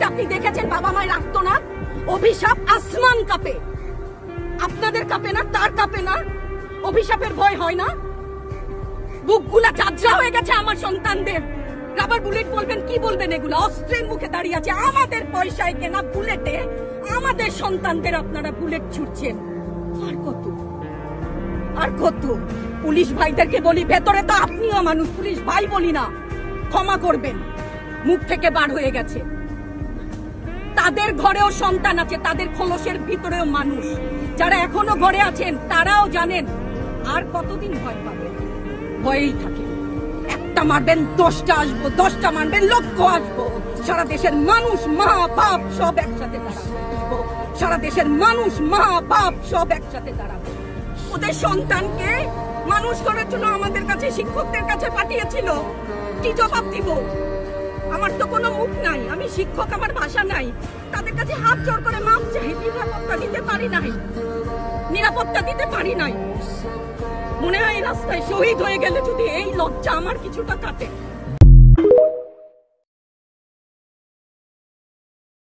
অতীতে আপনি দেখেছেন বাবা মায়ের আর্তনাদ, অভিশাপ আসমান কাঁপে, আপনাদের কাঁপে না? তার কাঁপে না? অভিশাপের ভয় হয় না? বুকগুলা ঝাঁঝরা হয়ে গেছে আমার সন্তানদের। রাবার বুলেট বলবেন, কি বলবেন? এগুলো অস্ত্রের মুখে দাঁড়িয়ে আছে, আমাদের পয়সায় কেনা বুলেটে আমাদের সন্তানদের আপনারা বুলেট ছুটছেন। আর কত, আর কত? পুলিশ ভাইদেরকে বলি, ভেতরে তো আপনিও মানুষ, পুলিশ ভাই বলি না, ক্ষমা করবেন, মুখ থেকে বার হয়ে গেছে। তাদের ঘরেও সন্তান আছে, তাদের খোলসের ভিতরেও মানুষ। যারা এখনো ঘরে আছেন তারাও জানেন আর কতদিন ভয় পাবেন। ভয়েই থাকে, একটা মারবেন 10টা আসবো, 10টা মারবেন লক্ষ আসবো। সারা দেশের মানুষ, মা বাপ সব একসাথে দাঁড়াবো। সারা দেশের মানুষ, মা বাপ সব একসাথে দাঁড়াবো। ওদের সন্তানকে মানুষ করার জন্য আমাদের কাছে, শিক্ষকদের কাছে পাঠিয়েছিল। কি জবাব দিব? আমার তো কোনো মুখ নাই, আমি শিক্ষক, আমার ভাষা নাই। তাদের কাছে হাত জোড় করে মাপ চাই, নিরাপত্তা দিতে পারি নাই, নিরাপত্তা দিতে পারি নাই। মনে হয় রাস্তায় শহীদ হয়ে গেলে যদি এই লজ্জা আমার কিছুটা কাটে।